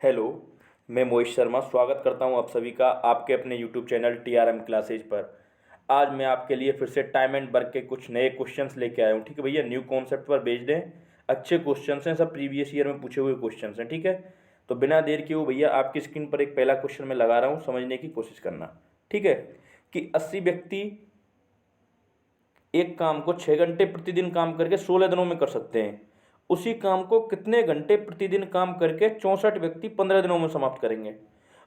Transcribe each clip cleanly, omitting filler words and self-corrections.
Hello, मैं मोहित शर्मा स्वागत करता हूं आप सभी का आपके अपने यूट्यूब चैनल टीआरएम क्लासेज पर। आज मैं आपके लिए फिर से टाइम एंड वर्क के कुछ नए क्वेश्चंस लेके आया हूं। ठीक है भैया, न्यू कॉन्सेप्ट पर बेस्ड हैं। अच्छे क्वेश्चंस हैं, सब प्रीवियस ईयर में पूछे हुए क्वेश्चंस हैं। ठीक है, तो बिना देर किए हुए भैया आपकी स्क्रीन पर एक पहला क्वेश्चन मैं लगा रहा हूँ, समझने की कोशिश करना। ठीक है, कि 80 व्यक्ति एक काम को 6 घंटे प्रतिदिन काम करके 16 दिनों में कर सकते हैं। उसी काम को कितने घंटे प्रतिदिन काम करके 64 व्यक्ति 15 दिनों में समाप्त करेंगे।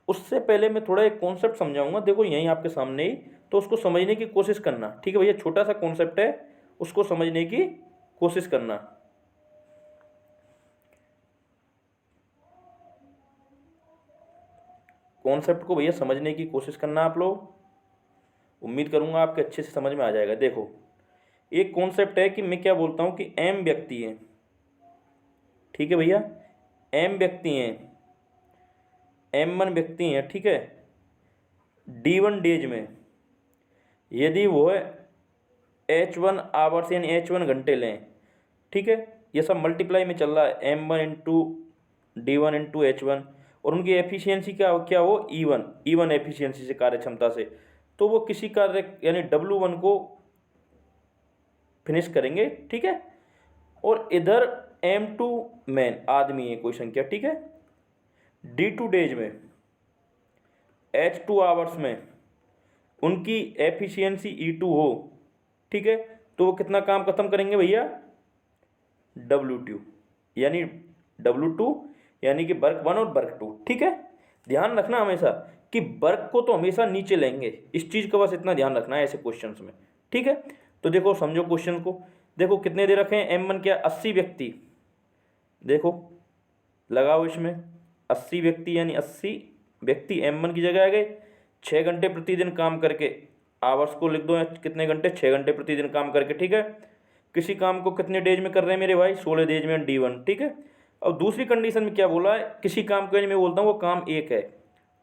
उससे पहले मैं थोड़ा एक कॉन्सेप्ट समझाऊंगा, देखो यहीं आपके सामने ही, तो उसको समझने की कोशिश करना। ठीक है भैया, छोटा सा कॉन्सेप्ट है, उसको समझने की कोशिश करना। कॉन्सेप्ट को भैया समझने की कोशिश करना आप लोग। उम्मीद करूंगा आपके अच्छे से समझ में आ जाएगा। देखो, एक कॉन्सेप्ट है कि मैं क्या बोलता हूं कि एम व्यक्ति हैं। ठीक है भैया, एम व्यक्ति हैं, M1 व्यक्ति हैं। ठीक है, D1 डेज में यदि वो H1 आवर्स यानी H1 घंटे लें। ठीक है, ये सब मल्टीप्लाई में चल रहा है, M1 into D1 into H1। और उनकी एफिशिएंसी क्या क्या हो, E1 एफिशिएंसी से, कार्य क्षमता से। तो वो किसी कार्य यानी W1 को फिनिश करेंगे। ठीक है, और इधर M2 मैन आदमी है कोई संख्या। ठीक है, D2 डेज में H2 आवर्स में उनकी एफिशिएंसी E2 हो। ठीक है, तो वो कितना काम खत्म करेंगे भैया, W2 यानी W2 यानी कि वर्क 1 और वर्क 2। ठीक है, ध्यान रखना हमेशा कि वर्क को तो हमेशा नीचे लेंगे, इस चीज़ का बस इतना ध्यान रखना है ऐसे क्वेश्चंस में। ठीक है, तो देखो समझो क्वेश्चन को। देखो कितने दे रखे हैं, M1 क्या 80 व्यक्ति। देखो लगाओ इसमें 80 व्यक्ति यानी 80 व्यक्ति M1 की जगह आ गए। 6 घंटे प्रतिदिन काम करके, आवर्स को लिख दो कितने घंटे, 6 घंटे प्रतिदिन काम करके। ठीक है, किसी काम को कितने डेज में कर रहे हैं मेरे भाई, 16 डेज में, D1। ठीक है, अब दूसरी कंडीशन में क्या बोला है, किसी काम को यानी मैं बोलता हूँ वो काम एक है,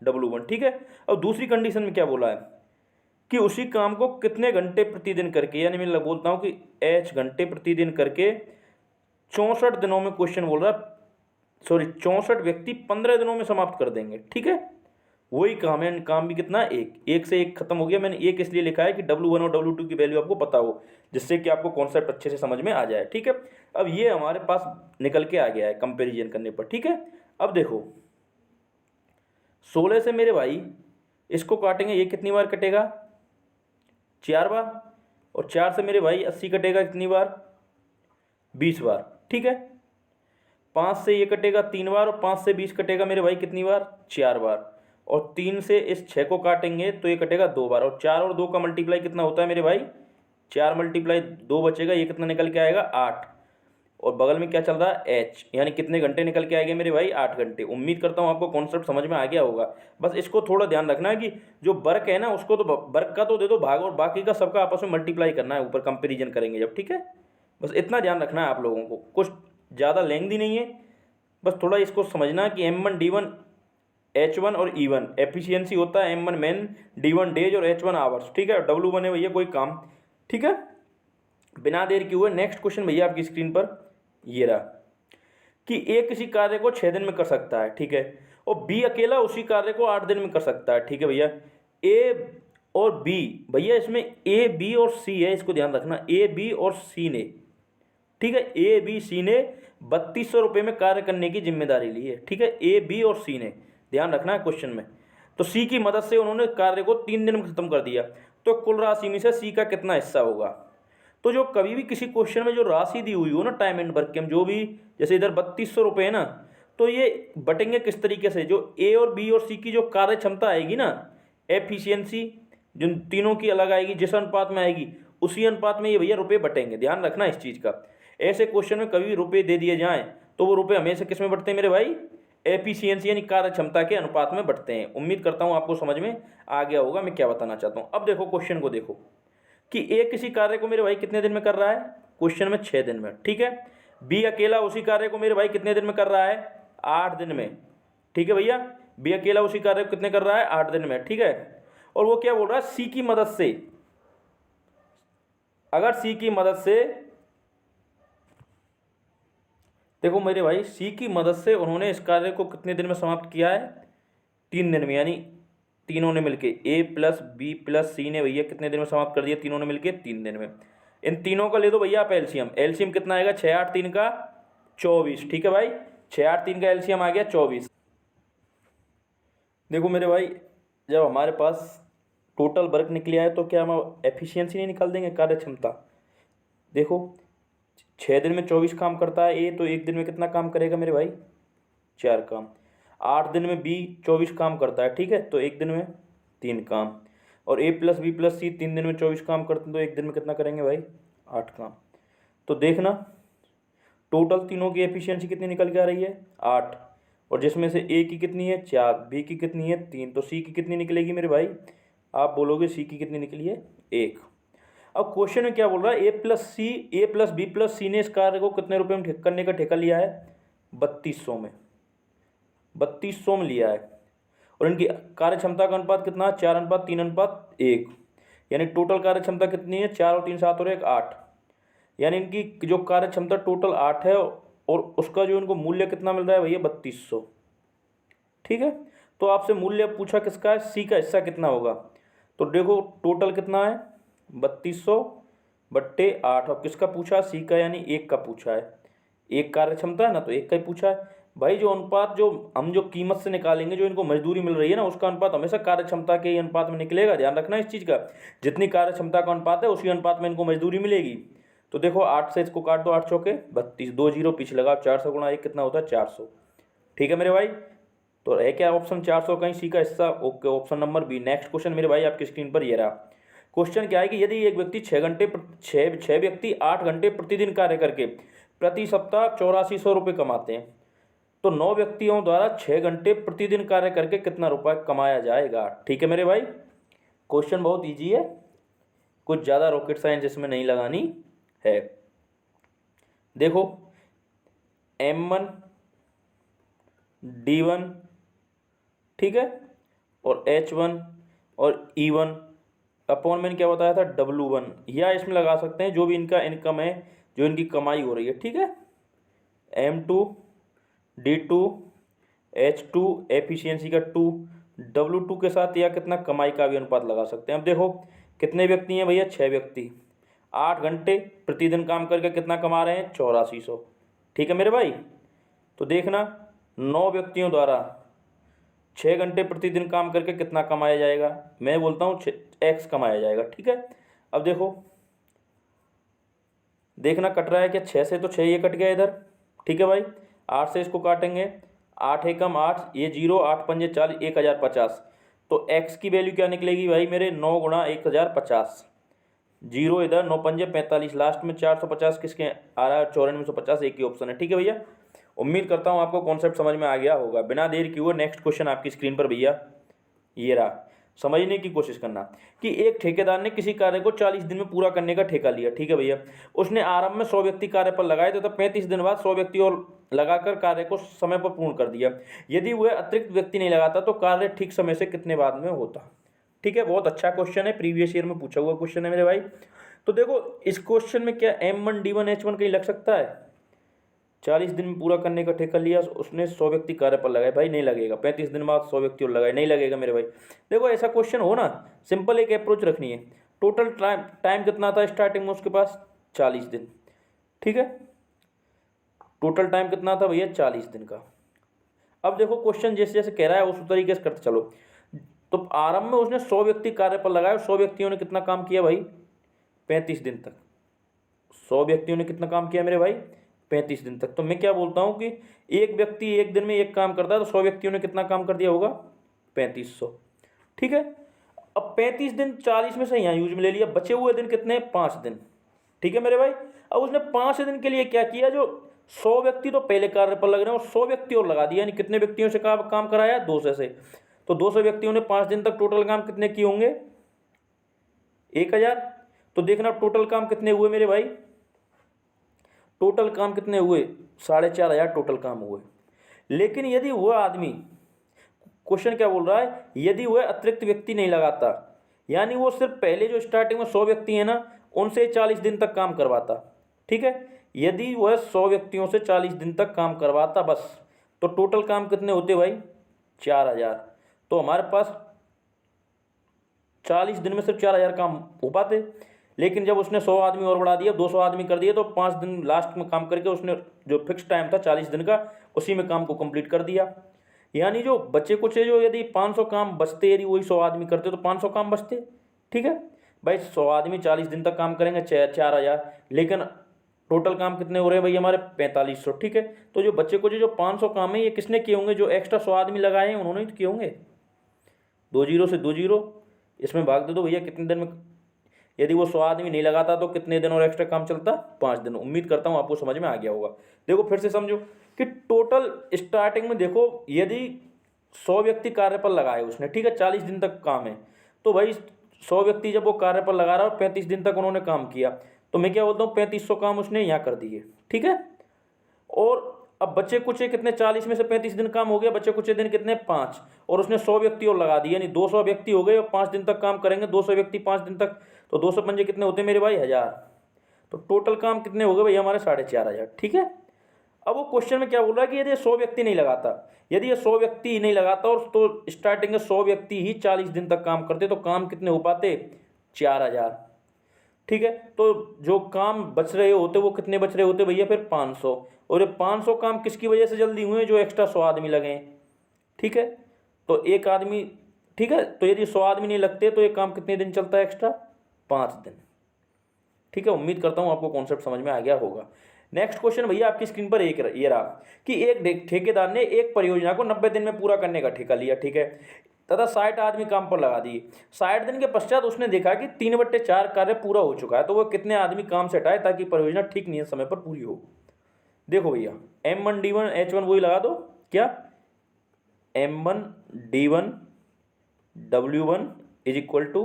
W1। ठीक है, अब दूसरी कंडीशन में क्या बोला है कि उसी काम को कितने घंटे प्रतिदिन करके, यानी मैं बोलता हूँ कि H घंटे प्रतिदिन करके 64 दिनों में, क्वेश्चन बोल रहा है सॉरी 64 व्यक्ति 15 दिनों में समाप्त कर देंगे। ठीक है, वही काम है, काम भी कितना, एक से एक खत्म हो गया। मैंने एक इसलिए लिखा है कि W1 और W2 की वैल्यू आपको पता हो, जिससे कि आपको कॉन्सेप्ट अच्छे से समझ में आ जाए। ठीक है, अब ये हमारे पास निकल के आ गया है कंपैरिजन करने पर। ठीक है, अब देखो 16 से मेरे भाई इसको काटेंगे, ये कितनी बार कटेगा, 4 बार। और 4 से मेरे भाई 80 कटेगा कितनी बार, 20 बार। ठीक है, 5 से ये कटेगा 3 बार, और 5 से 20 कटेगा मेरे भाई कितनी बार, 4 बार। और 3 से इस 6 को काटेंगे तो ये कटेगा 2 बार। और 4 और 2 का मल्टीप्लाई कितना होता है मेरे भाई, 4 मल्टीप्लाई 2 बचेगा, ये कितना निकल के आएगा, 8। और बगल में क्या चल रहा है, H, यानी कितने घंटे निकल के आएंगे मेरे भाई, 8 घंटे। उम्मीद करता हूँ आपको कॉन्सेप्ट समझ में आ गया होगा। बस इसको थोड़ा ध्यान रखना है कि जो वर्क है ना, उसको तो वर्क का तो दे दो भाग, और बाकी का सबका आपस में मल्टीप्लाई करना है, ऊपर कंपेरिजन करेंगे जब। ठीक है, बस इतना ध्यान रखना है आप लोगों को, कुछ ज़्यादा लेंथी नहीं है। बस थोड़ा इसको समझना कि M1 D1 H1 और E1 एफिशिएंसी होता है, M1 मैन, D1 डेज और H1 आवर्स। ठीक है, W1 है भैया कोई काम। ठीक है, बिना देर किए हुए नेक्स्ट क्वेश्चन भैया आपकी स्क्रीन पर ये रहा कि ए किसी कार्य को 6 दिन में कर सकता है। ठीक है, और बी अकेला उसी कार्य को 8 दिन में कर सकता है। ठीक है भैया, ए और बी, भैया इसमें ए बी और सी है, इसको ध्यान रखना, ए बी और सी ने, ठीक है, ए बी सी ने 3200 रुपये में कार्य करने की जिम्मेदारी ली है। ठीक है, ए बी और सी ने, ध्यान रखना है क्वेश्चन में। तो सी की मदद से उन्होंने कार्य को 3 दिन में खत्म कर दिया। तो कुल राशि में से सी का कितना हिस्सा होगा। तो जो कभी भी किसी क्वेश्चन में जो राशि दी हुई हो ना, टाइम एंड वर्क के, जो भी, जैसे इधर 3200 रुपये है ना, तो ये बटेंगे किस तरीके से, जो ए और बी और सी की जो कार्य क्षमता आएगी ना, एफिशिएंसी, जिन तीनों की अलग आएगी, जिस अनुपात में आएगी उसी अनुपात में ये भैया रुपये बटेंगे। ध्यान रखना इस चीज़ का। ऐसे क्वेश्चन में कभी भी रुपये दे दिए जाएं तो वो रुपये हमेशा किस में बढ़ते हैं मेरे भाई, एफिशिएंसी यानी कार्य क्षमता के अनुपात में बढ़ते हैं। उम्मीद करता हूँ आपको समझ में आ गया होगा मैं क्या बताना चाहता हूँ। अब देखो क्वेश्चन को, देखो कि ए किसी कार्य को मेरे भाई कितने दिन में कर रहा है, क्वेश्चन में 6 दिन में। ठीक है, बी अकेला उसी कार्य को मेरे भाई कितने दिन में कर रहा है, 8 दिन में। ठीक है भैया, बी अकेला उसी कार्य को कितने कर रहा है, 8 दिन में। ठीक है, और वो क्या बोल रहा है, सी की मदद से, अगर सी की मदद से देखो मेरे भाई, सी की मदद से उन्होंने इस कार्य को कितने दिन में समाप्त किया है? 3 दिन में, यानी तीनों ने मिलके, ए प्लस बी प्लस सी ने भैया कितने दिन में समाप्त कर दिया? तीनों ने मिलके 3 दिन में। इन तीनों का ले दो भैया आप एलसीएम। एलसीएम कितना आएगा? 6 8 3 का 24। ठीक है भाई, 6 8 3 का एलसीएम आ गया 24। देखो मेरे भाई, जब हमारे पास टोटल वर्क निकल आए तो क्या हम एफिशिएंसी नहीं निकाल देंगे, कार्य क्षमता? देखो 6 दिन में 24 काम करता है ए, तो 1 दिन में कितना काम करेगा मेरे भाई? 4 काम। 8 दिन में बी 24 काम करता है, ठीक है, तो 1 दिन में 3 काम। और ए प्लस बी प्लस सी 3 दिन में 24 काम करते हैं, तो 1 दिन में कितना करेंगे भाई? 8 काम। तो देखना टोटल तीनों की एफिशिएंसी कितनी निकल के आ रही है? 8। और जिसमें से ए की कितनी है? 4, बी की कितनी है? 3, तो सी की कितनी निकलेगी मेरे भाई? आप बोलोगे सी की कितनी निकली है? 1। अब क्वेश्चन में क्या बोल रहा है? ए प्लस बी प्लस सी ने इस कार्य को कितने रुपए में करने का ठेका लिया है? 3200 में। 3200 में लिया है। और इनकी कार्य क्षमता का अनुपात कितना है? 4:3:1। यानी टोटल कार्य क्षमता कितनी है? 4 और 3 7 और 1 8। यानी इनकी जो कार्य क्षमता टोटल 8 है, और उसका जो इनको मूल्य कितना मिल रहा है भैया? 3200। ठीक है, तो आपसे मूल्य पूछा किसका है? सी का हिस्सा कितना होगा? तो देखो टोटल कितना है? 3200/8। और किसका पूछा? सी का, यानी 1 का पूछा है। 1 कार्य क्षमता है ना, तो 1 का ही पूछा है भाई। जो अनुपात जो हम जो कीमत से निकालेंगे, जो इनको मजदूरी मिल रही है ना, उसका अनुपात हमेशा कार्य क्षमता के ही अनुपात में निकलेगा। ध्यान रखना इस चीज़ का, जितनी कार्य क्षमता का अनुपात है उसी अनुपात में इनको मजदूरी मिलेगी। तो देखो 8 से इसको काट दो, 8 चौके 32, 2 जीरो पीछे लगाओ, 400 गुणा 1 कितना होता है? 400। ठीक है मेरे भाई, तो है क्या ऑप्शन 400 कहीं सी का हिस्सा? Okay, option number B. Next question मेरे भाई आपकी स्क्रीन पर ये रहा। क्वेश्चन क्या है कि यदि एक व्यक्ति 6 व्यक्ति 8 घंटे प्रतिदिन कार्य करके प्रति सप्ताह 8400 रुपये कमाते हैं, तो 9 व्यक्तियों द्वारा 6 घंटे प्रतिदिन कार्य करके कितना रुपया कमाया जाएगा? ठीक है मेरे भाई, क्वेश्चन बहुत ईजी है, कुछ ज़्यादा रॉकेट साइंस इसमें नहीं लगानी है। देखो M1 D1, ठीक है, और H1 और E1 अपॉन में क्या बताया था? W1, या इसमें लगा सकते हैं जो भी इनका इनकम है, जो इनकी कमाई हो रही है। ठीक है, M2 D2 H2 एफिशिएंसी का 2 W2 के साथ, या कितना कमाई का भी अनुपात लगा सकते हैं। अब देखो कितने व्यक्ति हैं भैया? 6 व्यक्ति 8 घंटे प्रतिदिन काम करके कितना कमा रहे हैं? 8400। ठीक है मेरे भाई, तो देखना 9 व्यक्तियों द्वारा 6 घंटे प्रतिदिन काम करके कितना कमाया जाएगा? मैं बोलता हूँ x कमाया जाएगा। ठीक है, अब देखो देखना कट रहा है क्या? 6 से तो 6 ये कट गया इधर। ठीक है भाई, 8 से इसको काटेंगे, 8 एकम 8, ये 0, 8 पंजे 40, 1050। तो x की वैल्यू क्या निकलेगी भाई मेरे? 9 गुणा 1050। 0 इधर, 9 पंजे 45, लास्ट में 450 किसके आ रहा है? 9450, एक ही ऑप्शन है। ठीक है भैया, उम्मीद करता हूँ आपको कॉन्सेप्ट समझ में आ गया होगा। बिना देर किए हुए नेक्स्ट क्वेश्चन आपकी स्क्रीन पर भैया ये रहा। समझने की कोशिश करना कि एक ठेकेदार ने किसी कार्य को 40 दिन में पूरा करने का ठेका लिया। ठीक है भैया, उसने आरंभ में 100 व्यक्ति कार्य पर लगाए तथा 35 दिन बाद 100 व्यक्ति और लगाकर कार्य को समय पर पूर्ण कर दिया। यदि वह अतिरिक्त व्यक्ति नहीं लगाता तो कार्य ठीक समय से कितने बाद में होता? ठीक है, बहुत अच्छा क्वेश्चन है, प्रीवियस ईयर में पूछा हुआ क्वेश्चन है मेरे भाई। तो देखो इस क्वेश्चन में क्या M1 D1 H1 कहीं लग सकता है? 40 दिन में पूरा करने का ठेका लिया, उसने 100 व्यक्ति कार्य पर लगाए, भाई नहीं लगेगा। 35 दिन बाद 100 व्यक्ति और लगाए, नहीं लगेगा मेरे भाई। देखो ऐसा क्वेश्चन हो ना, सिंपल एक अप्रोच रखनी है। टोटल टाइम कितना था स्टार्टिंग में उसके पास? 40 दिन। ठीक है, टोटल टाइम कितना था भैया? 40 दिन का। अब देखो क्वेश्चन जैसे जैसे कह रहा है उस तरीके से करते चलो। तो आरंभ में उसने 100 व्यक्ति कार्य पर लगाए, 100 व्यक्तियों ने कितना काम किया भाई? 35 दिन तक। 100 व्यक्तियों ने कितना काम किया मेरे भाई? 35 दिन तक। तो मैं क्या बोलता हूँ कि एक व्यक्ति एक दिन में एक काम करता है, तो 100 व्यक्तियों ने कितना काम कर दिया होगा? 3500। ठीक है, अब 35 दिन 40 में से यहाँ यूज में ले लिया, बचे हुए दिन कितने? 5 दिन। ठीक है मेरे भाई, अब उसने 5 दिन के लिए क्या किया? जो 100 व्यक्ति तो पहले कार्य पर लग रहे हैं और 100 व्यक्ति और लगा दिया, यानी कितने व्यक्तियों से काम कराया? 200 से। तो 200 व्यक्तियों ने 5 दिन तक टोटल काम कितने किए होंगे? 1000। तो देखना टोटल काम कितने हुए मेरे भाई? टोटल काम कितने हुए? 4500 टोटल काम हुए। लेकिन यदि वह आदमी, क्वेश्चन क्या बोल रहा है? यदि वह अतिरिक्त व्यक्ति नहीं लगाता, यानी वो सिर्फ पहले जो स्टार्टिंग में 100 व्यक्ति हैं ना, उनसे 40 दिन तक काम करवाता। ठीक है, यदि वह 100 व्यक्तियों से 40 दिन तक काम करवाता बस, तो टोटल काम कितने होते भाई? 4000। तो हमारे पास 40 दिन में सिर्फ 4000 काम हो पाते, लेकिन जब उसने 100 आदमी और बढ़ा दिया, 200 आदमी कर दिए, तो 5 दिन लास्ट में काम करके उसने जो फिक्स टाइम था 40 दिन का, उसी में काम को कंप्लीट कर दिया। यानी जो बचे कुछ है, जो यदि 500 काम बचते, यदि वही 100 आदमी करते तो 500 काम बचते। ठीक है भाई, 100 आदमी 40 दिन तक काम करेंगे, 4000, लेकिन टोटल काम कितने हो रहे हैं भाई हमारे? 4500। ठीक है, तो जो बच्चे को जो 500 काम है, ये किसने किए होंगे? जो एक्स्ट्रा 100 आदमी लगाए हैं उन्होंने ही तो किए होंगे। 2 जीरो से 2 जीरो इसमें भाग दे दो भैया, कितने दिन में? यदि वो 100 आदमी नहीं लगाता तो कितने दिन और एक्स्ट्रा काम चलता? 5 दिन। उम्मीद करता हूँ आपको समझ में आ गया होगा। देखो फिर से समझो कि टोटल स्टार्टिंग में देखो, यदि 100 व्यक्ति कार्य पर लगाए उसने, ठीक है, 40 दिन तक काम है, तो भाई 100 व्यक्ति जब वो कार्य पर लगा रहा है और 35 दिन तक उन्होंने काम किया, तो मैं क्या बोलता हूँ, 3500 काम उसने यहाँ कर दिए। ठीक है, और अब बचे कुछ कितने? 40 में से 35 दिन काम हो गया, बचे कुछ दिन कितने? 5, और उसने 100 व्यक्ति और लगा दिए, यानी 200 व्यक्ति हो गए और 5 दिन तक काम करेंगे। 200 व्यक्ति 5 दिन तक, तो 200 पंजे कितने होते मेरे भाई? 1000। तो टोटल काम कितने हो गए भाई हमारे? 4500। ठीक है, अब वो क्वेश्चन में क्या बोल रहा है कि यदि 100 व्यक्ति नहीं लगाता, यदि ये 100 व्यक्ति ही नहीं लगाता और तो स्टार्टिंग में 100 व्यक्ति ही 40 दिन तक काम करते, तो काम कितने हो पाते? 4000। ठीक है, तो जो काम बच रहे होते वो कितने बच रहे होते भैया? फिर 500। और ये 500 काम किसकी वजह से जल्दी हुए? जो एक्स्ट्रा 100 आदमी लगे। ठीक है, तो एक आदमी, ठीक है, तो यदि 100 आदमी नहीं लगते तो ये काम कितने दिन चलता है एक्स्ट्रा? 5 दिन। ठीक है, उम्मीद करता हूँ आपको कॉन्सेप्ट समझ में आ गया होगा। नेक्स्ट क्वेश्चन भैया आपकी स्क्रीन पर एक ये रहा कि एक ठेकेदार ने एक परियोजना को 90 दिन में पूरा करने का ठेका लिया। ठीक है, तथा 60 आदमी काम पर लगा दिए। 60 दिन के पश्चात उसने देखा कि 3/4 कार्य पूरा हो चुका है, तो वह कितने आदमी काम से हटाए ताकि परियोजना ठीक नियत समय पर पूरी हो? देखो भैया, M1 D1 H1 वही लगा दो। क्या? M1 D1 W1 is equal to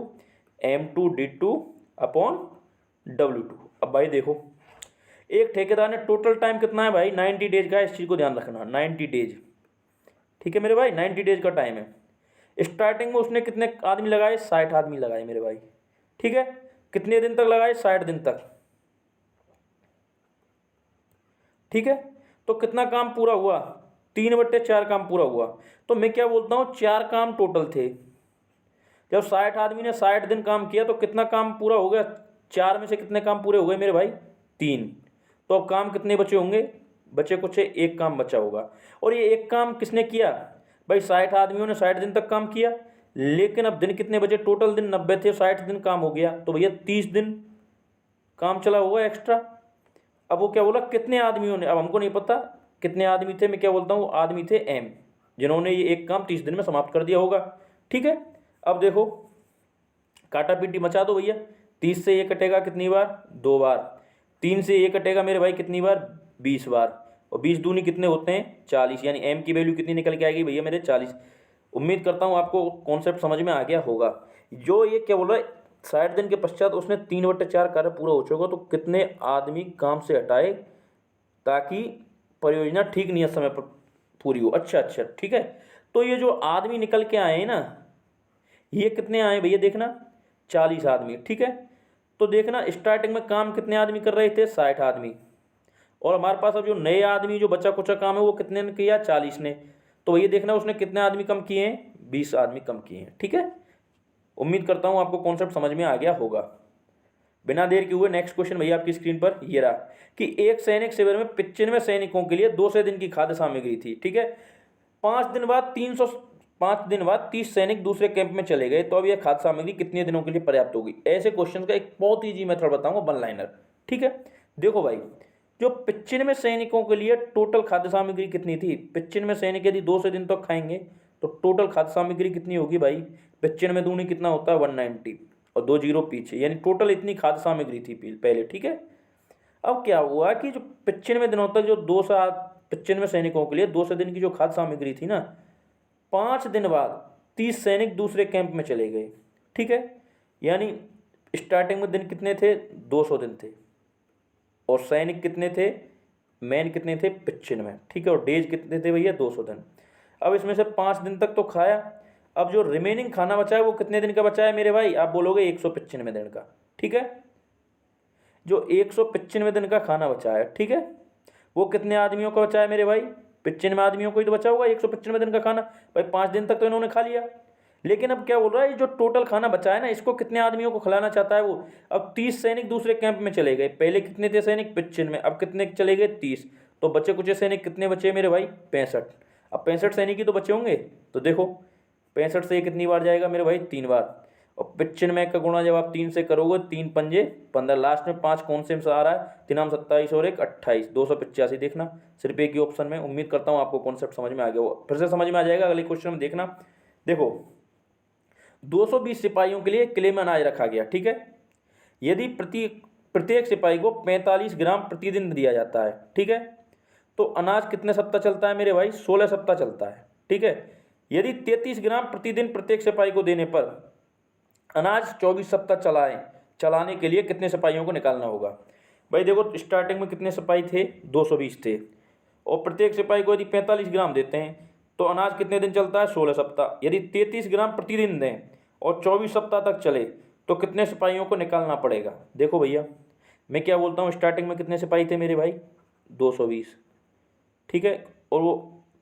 M2 D2 upon W2। अब भाई देखो, एक ठेकेदार ने टोटल टाइम कितना है भाई? 90 डेज का है, इस चीज़ को ध्यान रखना, 90 डेज। ठीक है मेरे भाई, 90 डेज का टाइम है। स्टार्टिंग में उसने कितने आदमी लगाए? 60 आदमी लगाए मेरे भाई। ठीक है, कितने दिन तक लगाए? 60 दिन तक। ठीक है, तो कितना काम पूरा हुआ? 3/4 काम पूरा हुआ। तो मैं क्या बोलता हूँ, 4 काम टोटल थे। जब 60 आदमी ने 60 दिन काम किया तो कितना काम पूरा हो गया? 4 में से कितने काम पूरे हो गए मेरे भाई? 3। तो अब काम कितने बचे होंगे? बचे कुछ एक काम बचा होगा। और ये एक काम किसने किया भाई? 60 आदमियों ने 60 दिन तक काम किया, लेकिन अब दिन कितने बचे? टोटल दिन 90 थे, 60 दिन काम हो गया, तो भैया 30 दिन काम चला होगा एक्स्ट्रा। अब वो क्या बोला, कितने आदमियों ने? अब हमको नहीं पता कितने आदमी थे, मैं क्या बोलता हूँ, आदमी थे M, जिन्होंने ये एक काम 30 दिन में समाप्त कर दिया होगा। ठीक है, अब देखो काटा पीटी मचा दो भैया। 30 से ये कटेगा कितनी बार? 2 बार। 3 से ये कटेगा मेरे भाई कितनी बार? 20 बार। और 20 दूनी कितने होते हैं? 40। यानी M की वैल्यू कितनी निकल के आएगी भैया मेरे? 40। उम्मीद करता हूँ आपको कॉन्सेप्ट समझ में आ गया होगा। जो ये क्या बोल रहा है, 60 दिन के पश्चात उसने 3/4 कार्य पूरा हो चुका, तो कितने आदमी काम से हटाए ताकि परियोजना ठीक नियत समय पर पूरी हो? अच्छा अच्छा, ठीक है, तो ये जो आदमी निकल के आए हैं ना, ये कितने आए भैया? देखना, 40 आदमी। ठीक है, तो देखना स्टार्टिंग में काम कितने आदमी कर रहे थे? 60 आदमी। और हमारे पास अब जो नए आदमी जो बचा कुचा काम है वो कितने ने किया? 40 ने। तो भैया देखना उसने कितने आदमी कम किए हैं? 20 आदमी कम किए हैं। ठीक है, उम्मीद करता हूँ आपको कॉन्सेप्ट समझ में आ गया होगा। बिना देर के हुए नेक्स्ट क्वेश्चन भैया आपकी स्क्रीन पर ये रहा कि एक सैनिक शिविर में 95 सैनिकों के लिए 200 दिन की खाद्य सामग्री थी। ठीक है, 5 दिन बाद 30 सैनिक दूसरे कैंप में चले गए, तो अब यह खाद्य सामग्री कितने दिनों के लिए पर्याप्त होगी? ऐसे क्वेश्चन का एक बहुत ईजी मेथड बताऊंगा, 1 लाइनर। ठीक है, देखो भाई, जो 95 सैनिकों के लिए टोटल खाद्य सामग्री कितनी थी? 95 सैनिक यदि 200 दिन तक खाएंगे तो टोटल खाद्य सामग्री कितनी होगी भाई? 95 दूनी कितना होता है? 190, और 2 जीरो पीछे, यानी टोटल इतनी खाद्य सामग्री थी पहले। ठीक है, अब क्या हुआ कि जो 95 दिनों तक जो 95 सैनिकों के लिए 200 दिन की जो खाद्य सामग्री थी ना, 5 दिन बाद 30 सैनिक दूसरे कैंप में चले गए। ठीक है, यानी स्टार्टिंग में दिन कितने थे? 200 दिन थे, और सैनिक कितने थे? मैन कितने थे? 95। ठीक है, और डेज कितने थे भैया? 200 दिन। अब इसमें से 5 दिन तक तो खाया, अब जो रिमेनिंग खाना बचा है वो कितने दिन का बचा है मेरे भाई? आप बोलोगे 195 दिन का। ठीक है, जो 195 दिन का खाना बचा है, ठीक है, वो कितने आदमियों का बचा है मेरे भाई? 95 आदमियों को ही तो बचा होगा 195 दिन का खाना। भाई 5 दिन तक तो इन्होंने खा लिया, लेकिन अब क्या बोल रहा है, ये जो टोटल खाना बचा है ना, इसको कितने आदमियों को खिलाना चाहता है वो। अब 30 सैनिक दूसरे कैंप में चले गए, पहले कितने थे सैनिक? 95, अब कितने चले गए? 30। तो बचे कुछ सैनिक कितने बचे मेरे भाई? 65। अब 65 सैनिक ही तो बचे होंगे, तो देखो 65 से ये कितनी बार जाएगा मेरे भाई? 3 बार। और 95 का गुणा जब आप 3 से करोगे, 3 पंजे 15, लास्ट में 5 कौन से आ रहा है? 3 27 और 1 28, 285। देखना सिर्फ एक ही ऑप्शन में। उम्मीद करता हूँ आपको कॉन्सेप्ट समझ में आ गया हो, फिर से समझ में आ जाएगा अगले क्वेश्चन में। देखना, देखो 220 सिपाहियों के लिए किले में अनाज रखा गया, ठीक है। यदि प्रत्येक सिपाही को 45 ग्राम प्रतिदिन दिया जाता है, ठीक है, तो अनाज कितने सप्ताह चलता है मेरे भाई? 16 सप्ताह चलता है, ठीक है। यदि 33 ग्राम प्रतिदिन प्रत्येक सिपाही को देने पर अनाज 24 सप्ताह चलाने के लिए कितने सिपाहियों को निकालना होगा? भाई देखो स्टार्टिंग में कितने सिपाही थे? 220 थे, और प्रत्येक सिपाही को यदि 45 ग्राम देते हैं तो अनाज कितने दिन चलता है? 16 सप्ताह। यदि 33 ग्राम प्रतिदिन दें और 24 सप्ताह तक चले तो कितने सिपाहियों को निकालना पड़ेगा? देखो भैया मैं क्या बोलता हूँ, स्टार्टिंग में कितने सिपाही थे मेरे भाई? 220, ठीक है, और वो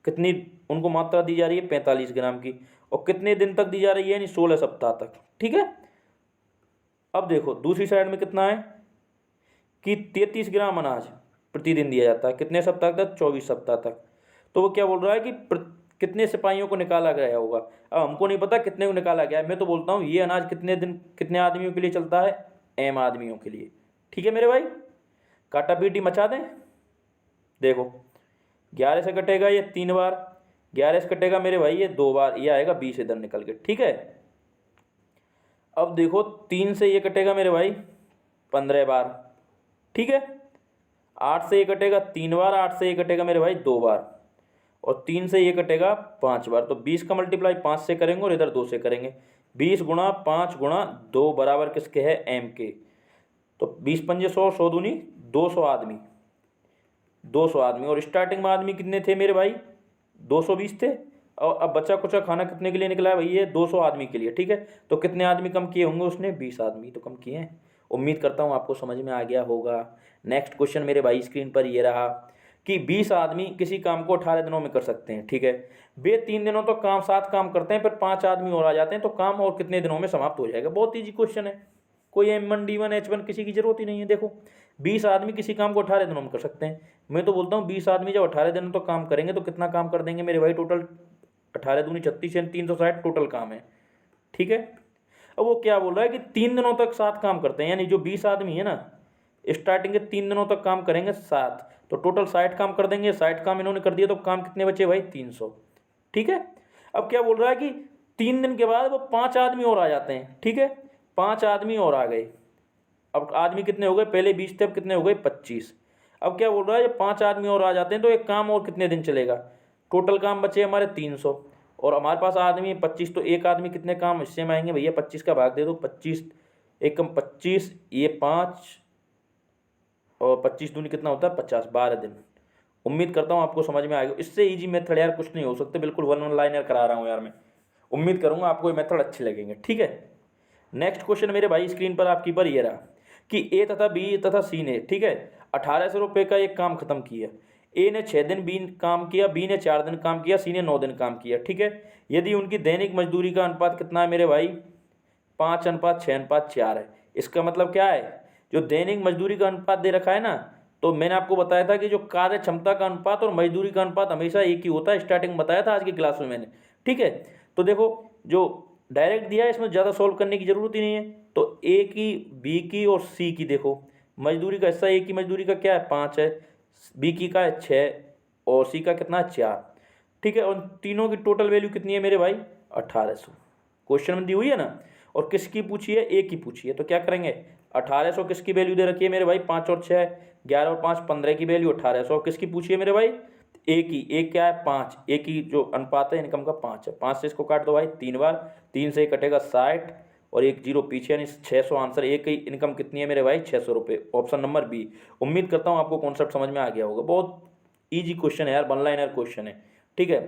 कितनी उनको मात्रा दी जा रही है? 45 ग्राम की, और कितने दिन तक दी जा रही है? यानी 16 सप्ताह तक, ठीक है। अब देखो दूसरी साइड में कितना है कि 33 ग्राम अनाज प्रतिदिन दिया जाता है, कितने सप्ताह तक? 24 सप्ताह तक। तो वो क्या बोल रहा है कि कितने सिपाहियों को निकाला गया होगा। अब हमको नहीं पता कितने को निकाला गया है, मैं तो बोलता हूँ ये अनाज कितने दिन कितने आदमियों के लिए चलता है? एम आदमियों के लिए, ठीक है मेरे भाई। काटा पीटी मचा दें। देखो 11 से कटेगा ये 3 बार, 11 से कटेगा मेरे भाई ये 2 बार, ये आएगा 20 इधर निकल के, ठीक है। अब देखो 3 से ये कटेगा मेरे भाई 15 बार, ठीक है। 8 से ये कटेगा 3 बार, 8 से ये कटेगा मेरे भाई 2 बार, और 3 से ये कटेगा 5 बार। तो 20 का मल्टीप्लाई 5 से करेंगे और इधर 2 से करेंगे। 20 गुणा 5 गुणा 2 बराबर किसके है? एम के। तो 20 पंजे 100, 100 दूनी 200 आदमी, 200 आदमी। और स्टार्टिंग में आदमी कितने थे मेरे भाई? 220 थे, और अब बचा कुचा खाना कितने के लिए निकला है भाई? ये 200 आदमी के लिए, ठीक है। तो कितने आदमी कम किए होंगे उसने? 20 आदमी तो कम किए हैं। उम्मीद करता हूँ आपको समझ में आ गया होगा। नेक्स्ट क्वेश्चन मेरे भाई स्क्रीन पर ये रहा कि 20 आदमी किसी काम को 18 दिनों में कर सकते हैं, ठीक है। वे 3 दिनों तो काम 7 काम करते हैं, फिर 5 आदमी और आ जाते हैं, तो काम और कितने दिनों में समाप्त हो जाएगा? बहुत ईजी क्वेश्चन है, कोई M1 D1 H1 किसी की जरूरत ही नहीं है। देखो 20 आदमी किसी काम को 18 दिनों में कर सकते हैं। मैं तो बोलता हूँ 20 आदमी जब 18 दिनों तो काम करेंगे तो कितना काम कर देंगे मेरे भाई? टोटल 18 दूनी 36 यानी 360 टोटल काम है, ठीक है। अब वो क्या बोल रहा है कि 3 दिनों तक 7 काम करते हैं, यानी जो 20 आदमी है ना स्टार्टिंग के 3 दिनों तक काम करेंगे 7, तो टोटल 60 काम कर देंगे। 60 काम इन्होंने कर दिया तो काम कितने बचे भाई? 300, ठीक है। अब क्या बोल रहा है कि 3 दिन के बाद वो 5 आदमी और आ जाते हैं, ठीक है। 5 आदमी और आ गए, अब आदमी कितने हो गए? पहले 20 थे, अब कितने हो गए? 25। अब क्या बोल रहा है, 5 आदमी और आ जाते हैं तो एक काम और कितने दिन चलेगा? टोटल काम बचे हमारे 300, और हमारे पास आदमी 25, तो एक आदमी कितने काम हिस्से में आएंगे भैया? 25 का भाग दे दो, 25 एक कम 25, ये 5 और 25 दूनी कितना होता है? 50, 12 दिन। उम्मीद करता हूँ आपको समझ में आएगा। इससे ईजी मेथड यार कुछ नहीं हो सकते, बिल्कुल वन लाइनर करा रहा हूँ यार मैं। उम्मीद करूँगा आपको ये मेथड अच्छे लगेंगे, ठीक है। नेक्स्ट क्वेश्चन मेरे भाई स्क्रीन पर आपकी पर ये रहा कि ए तथा बी तथा सी ने, ठीक है, 1800 रुपये का एक काम खत्म किया। ए ने 6 दिन बी काम किया, बी ने 4 दिन काम किया, सी ने 9 दिन काम किया, ठीक है। यदि उनकी दैनिक मजदूरी का अनुपात कितना है मेरे भाई? 5:6:4 है। इसका मतलब क्या है? जो दैनिक मजदूरी का अनुपात दे रखा है ना, तो मैंने आपको बताया था कि जो कार्य क्षमता का अनुपात और मजदूरी का अनुपात हमेशा एक ही होता है, स्टार्टिंग में बताया था आज की क्लास में मैंने, ठीक है। तो देखो जो डायरेक्ट दिया है इसमें ज़्यादा सॉल्व करने की जरूरत ही नहीं है। तो ए की, बी की और सी की देखो मजदूरी का हिस्सा, ए की मजदूरी का क्या है? 5 है, बी की का है 6 और सी का कितना है? 4, ठीक है। और तीनों की टोटल वैल्यू कितनी है मेरे भाई? 1800। क्वेश्चन में दी हुई है ना, और किसकी पूछी है? ए की पूछी है, तो क्या करेंगे? 1800 किसकी वैल्यू दे रखी है मेरे भाई? 5 और 6 11 और 5 15 की वैल्यू 1800। किसकी पूछी है मेरे भाई? ए की। ए क्या है? 5। ए की जो अनुपात है इनकम का 5 है। 5 से इसको काट दो भाई 3 बार, 3 से कटेगा 60 और एक जीरो पीछे यानी 600 आंसर। ए की इनकम कितनी है मेरे भाई? 600 रुपये, ऑप्शन नंबर बी। उम्मीद करता हूँ आपको कॉन्सेप्ट समझ में आ गया होगा। बहुत ईजी क्वेश्चन है यार, वन लाइनर क्वेश्चन है, ठीक है।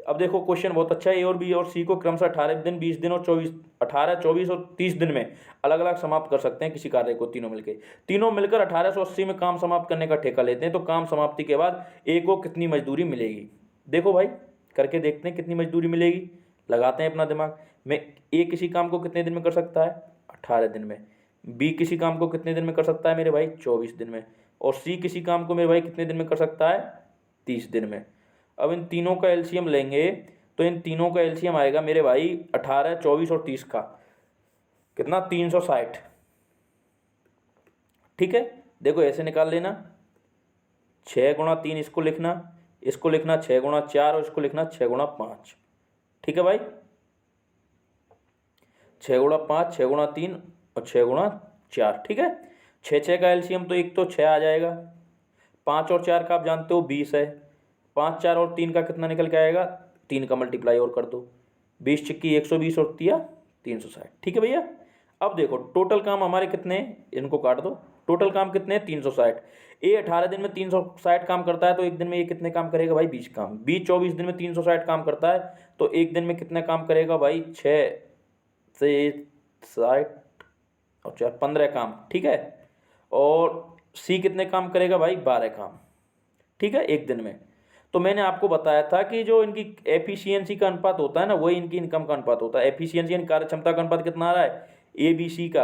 अब देखो क्वेश्चन बहुत अच्छा है। ए और बी और सी को क्रमशः 18 दिन, 20 दिन और 24, 18, 24 और 30 दिन में अलग अलग समाप्त कर सकते हैं किसी कार्य को। तीनों मिलकर 1880 में काम समाप्त करने का ठेका लेते हैं। तो काम समाप्ति के बाद ए को कितनी मजदूरी मिलेगी? देखो भाई करके देखते हैं कितनी मजदूरी मिलेगी, लगाते हैं अपना दिमाग में। ए किसी काम को कितने दिन में कर सकता है? 18 दिन में। बी किसी काम को कितने दिन में कर सकता है मेरे भाई? 24 दिन में। और सी किसी काम को मेरे भाई कितने दिन में कर सकता है? 30 दिन में। अब इन तीनों का एलसीएम लेंगे तो इन तीनों का एलसीएम आएगा मेरे भाई 18, 24 और 30 का कितना? 360। ठीक है, देखो ऐसे निकाल लेना। 6 गुणा 3 इसको लिखना 6 गुणा 4 और इसको लिखना 6 गुणा 5। ठीक है भाई, 6 गुणा 5, 6 गुणा 3 और 6 गुणा 4। ठीक है, 6 का एलसीएम तो एक तो 6 आ जाएगा। 5 और 4 का आप जानते हो 20 है। 5, 4 और 3 का कितना निकल के आएगा? 3 का मल्टीप्लाई और कर दो, 20 छिक्की 120 और तिया 360। ठीक है भैया, अब देखो टोटल काम हमारे कितने हैं, इनको काट दो। टोटल काम कितने हैं? 360। ए 18 दिन में 360 काम करता है तो एक दिन में ये कितने काम करेगा भाई? 20 काम। बी 24 दिन में 360 काम करता है तो एक दिन में कितने काम करेगा भाई? 6 से 60 और 4 15 काम। ठीक है, और सी कितने काम करेगा भाई? 12 काम। ठीक है, एक दिन में। तो मैंने आपको बताया था कि जो इनकी एफिशिएंसी का अनुपात होता है ना, वही इनकी इनकम का अनुपात होता है। एफिशिएंसी यानी कार्य क्षमता का अनुपात कितना आ रहा है? ए बी सी का।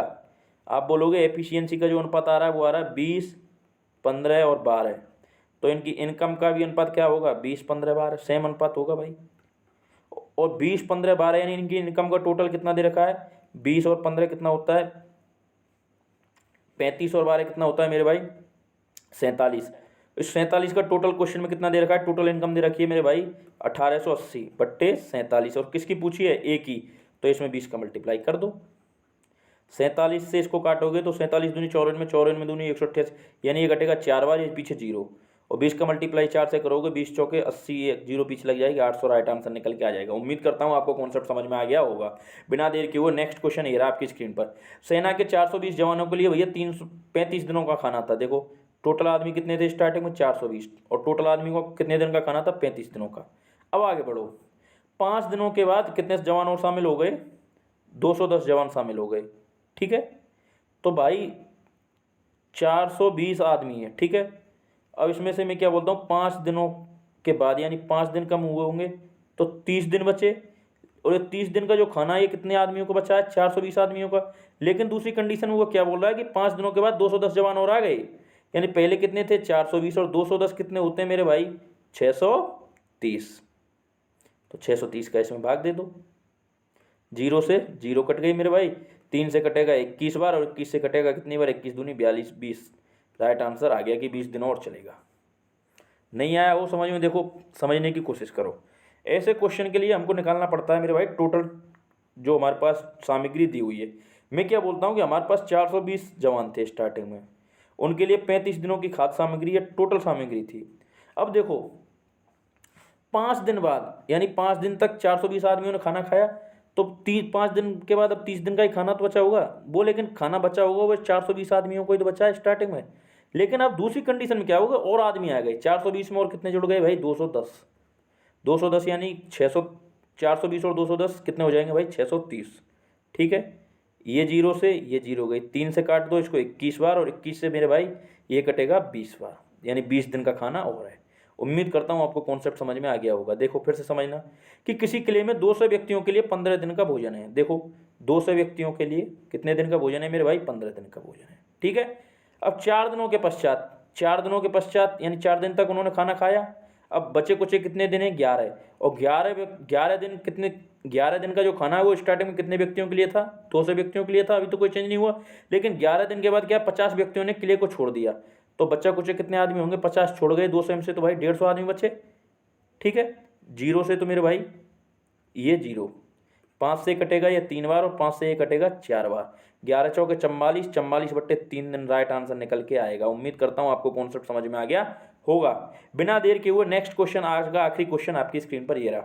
आप बोलोगे एफिशिएंसी का जो अनुपात आ रहा है वो आ रहा है 20, 15 और 12। तो इनकी इनकम का भी अनुपात क्या होगा? 20, 15, 12 सेम अनुपात होगा भाई। और 20, 15, 12 यानी इनकी इनकम का टोटल कितना दे रखा है? 20 और 15 कितना होता है? 35 और 12 कितना होता है मेरे भाई? 47। इस 47 का टोटल क्वेश्चन में कितना दे रखा है? टोटल इनकम दे रखी है मेरे भाई 1880 बट्टे 47। और किसकी पूछी है? ए की। तो इसमें 20 का मल्टीप्लाई कर दो। 47 से इसको काटोगे तो 47 दूनी 94, 94 दूनी 188, यानी ये कटेगा 4 बार, ये पीछे 0। और 20 का मल्टीप्लाई 4 से करोगे 20 चौके 80, 0 पीछे लग जाएगी, 800 राइट आंसर निकल के आ जाएगा। उम्मीद करता हूँ आपको कॉन्सेप्ट समझ में आ गया होगा। बिना देर किए हुए नेक्स्ट क्वेश्चन ये रहा आपकी स्क्रीन पर। सेना के 420 जवानों के लिए भैया 335 दिनों का खाना था। देखो टोटल आदमी कितने थे स्टार्टिंग में? 420, और टोटल आदमी को कितने दिन का खाना था? 35 दिनों का। अब आगे बढ़ो, 5 दिनों के बाद कितने जवान और शामिल हो गए? 210 जवान शामिल हो गए। ठीक है, तो भाई 420 आदमी है। ठीक है, अब इसमें से मैं क्या बोलता हूँ, 5 दिनों के बाद यानी 5 दिन कम हुए होंगे तो 30 दिन बचे। और ये 30 दिन का जो खाना है ये कितने आदमियों को बचा है? 420 आदमियों का। लेकिन दूसरी कंडीशन में वो क्या बोल रहा है कि 5 दिनों के बाद 210 जवान और आ गए। यानी पहले कितने थे? 420, और 210 कितने होते हैं मेरे भाई? 630। तो 630 का इसमें भाग दे दो। 0 से 0 कट गई मेरे भाई। 3 से कटेगा 21 बार, और 21 से कटेगा कितनी बार? 21 दूनी 42, 20। राइट आंसर आ गया कि 20 दिन और चलेगा। नहीं आया वो समझ में? देखो समझने की कोशिश करो। ऐसे क्वेश्चन के लिए हमको निकालना पड़ता है मेरे भाई टोटल जो हमारे पास सामग्री दी हुई है। मैं क्या बोलता हूँ कि हमारे पास 420 जवान थे स्टार्टिंग में, उनके लिए 35 दिनों की खाद्य सामग्री या टोटल सामग्री थी। अब देखो 5 दिन बाद यानी 5 दिन तक 420 आदमियों ने खाना खाया, तो 5 दिन के बाद अब 30 दिन का ही खाना तो बचा होगा वो, लेकिन खाना बचा होगा वो 420 आदमियों को ही तो बचा है स्टार्टिंग में। लेकिन अब दूसरी कंडीशन में क्या होगा? और आदमी आ गए 420 में, और कितने जुड़ गए भाई? 210। 210 यानी 600, 420 और 210 कितने हो जाएंगे भाई? 630। ठीक है, ये 0 से ये 0 गई, 3 से काट दो इसको 21 बार, और 21 से मेरे भाई ये कटेगा 20 बार, यानी 20 दिन का खाना और है। उम्मीद करता हूँ आपको कॉन्सेप्ट समझ में आ गया होगा। देखो फिर से समझना कि किसी किले में 200 व्यक्तियों के लिए 15 दिन का भोजन है। देखो 200 व्यक्तियों के लिए कितने दिन का भोजन है मेरे भाई? 15 दिन का भोजन है। ठीक है, अब 4 दिनों के पश्चात यानी 4 दिन तक उन्होंने खाना खाया। अब बचे कुचे कितने दिन है? 11। और 11 दिन कितने? 11 दिन का जो खाना है वो स्टार्टिंग में कितने व्यक्तियों के लिए था? 200 व्यक्तियों के लिए था, अभी तो कोई चेंज नहीं हुआ। लेकिन 11 दिन के बाद क्या 50 व्यक्तियों ने किले को छोड़ दिया, तो बच्चा कुचे कितने आदमी होंगे? 50 छोड़ गए 200 में से, तो भाई 150 आदमी बचे। ठीक है, 0 से तो मेरे भाई ये 0, 5 से कटेगा ये 3 बार, और 5 से ये कटेगा 4 बार। 11 चौके 44, 44 बट्टे 3 दिन राइट आंसर निकल के आएगा। उम्मीद करता हूँ आपको कॉन्सेप्ट समझ में आ गया होगा। बिना देर के हुए नेक्स्ट क्वेश्चन, आज का आखिरी क्वेश्चन आपकी स्क्रीन पर ये रहा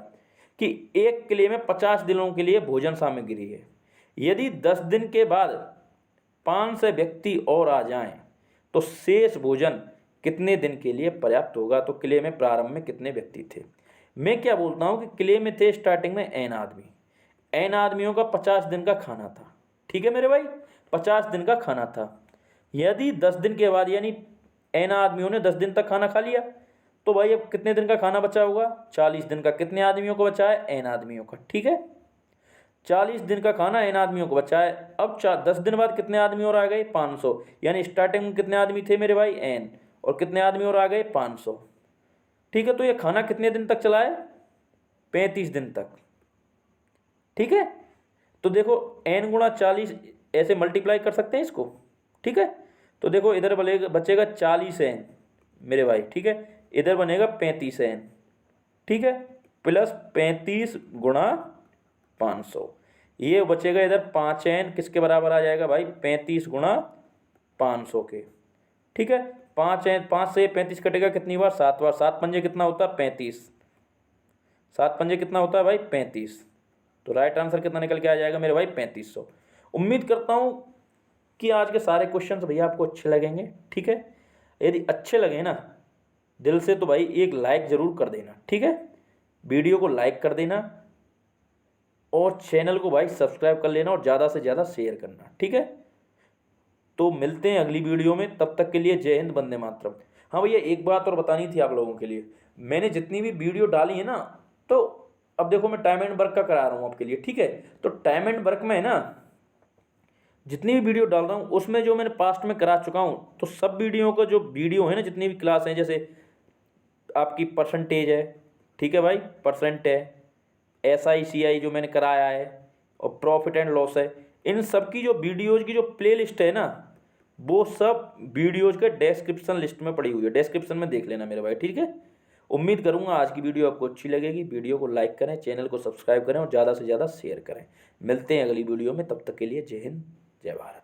कि एक किले में 50 दिनों के लिए भोजन सामग्री है। यदि 10 दिन के बाद 500 व्यक्ति और आ जाएं तो शेष भोजन कितने दिन के लिए पर्याप्त होगा? तो किले में प्रारंभ में कितने व्यक्ति थे? मैं क्या बोलता हूँ कि किले में थे स्टार्टिंग में n आदमी, n आदमियों का 50 दिन का खाना था। ठीक है मेरे भाई, 50 दिन का खाना था। यदि 10 दिन के बाद यानी n आदमियों ने 10 दिन तक खाना खा लिया, तो भाई अब कितने दिन का खाना बचा होगा? 40 दिन का। कितने आदमियों को बचा है? n आदमियों का। ठीक है, 40 दिन का खाना n आदमियों को बचा है। अब 10 दिन बाद कितने आदमी और आ गए? 500। यानी स्टार्टिंग में कितने आदमी थे मेरे भाई? n। और कितने आदमी और आ गए? 500। ठीक है, तो ये खाना कितने दिन तक चला है? 35 दिन तक। ठीक है, तो देखो n गुणा 40 ऐसे मल्टीप्लाई कर सकते हैं इसको। ठीक है, तो देखो इधर बचेगा 40n मेरे भाई। ठीक है, इधर बनेगा 35n। ठीक है, प्लस 35 गुणा 500, ये बचेगा इधर 5n किसके बराबर आ जाएगा भाई? 35 गुणा 500 के। ठीक है, 5 से 35 कटेगा कितनी बार? 7 बार। 7 पंजे कितना होता है? 35। 7 पंजे कितना होता है भाई? 35। तो राइट आंसर कितना निकल के आ जाएगा मेरे भाई? 3500। उम्मीद करता हूँ कि आज के सारे क्वेश्चंस भैया आपको अच्छे लगेंगे। ठीक है, यदि अच्छे लगे ना दिल से तो भाई एक लाइक ज़रूर कर देना। ठीक है, वीडियो को लाइक कर देना और चैनल को भाई सब्सक्राइब कर लेना और ज़्यादा से ज़्यादा शेयर करना। ठीक है, तो मिलते हैं अगली वीडियो में, तब तक के लिए जय हिंद, वंदे मातरम। हाँ भैया, एक बात और बतानी थी आप लोगों के लिए। मैंने जितनी भी वीडियो डाली है ना, तो अब देखो मैं टाइम एंड वर्क का करा रहा हूँ आपके लिए। ठीक है, तो टाइम एंड वर्क में है ना, जितनी भी वीडियो डाल रहा हूँ उसमें जो मैंने पास्ट में करा चुका हूँ, तो सब वीडियो का जो वीडियो है ना, जितनी भी क्लास हैं, जैसे आपकी परसेंटेज है, ठीक है भाई, परसेंट है, SICI जो मैंने कराया है, और प्रॉफिट एंड लॉस है, इन सब की जो वीडियोज़ की जो प्ले लिस्ट है ना, वो सब वीडियोज़ के डिस्क्रिप्शन लिस्ट में पड़ी हुई है। डिस्क्रिप्शन में देख लेना मेरे भाई। ठीक है, उम्मीद करूंगा आज की वीडियो आपको अच्छी लगेगी। वीडियो को लाइक करें, चैनल को सब्सक्राइब करें और ज़्यादा से ज़्यादा शेयर करें। मिलते हैं अगली वीडियो में, तब तक के लिए जय हिंद, जय भारत।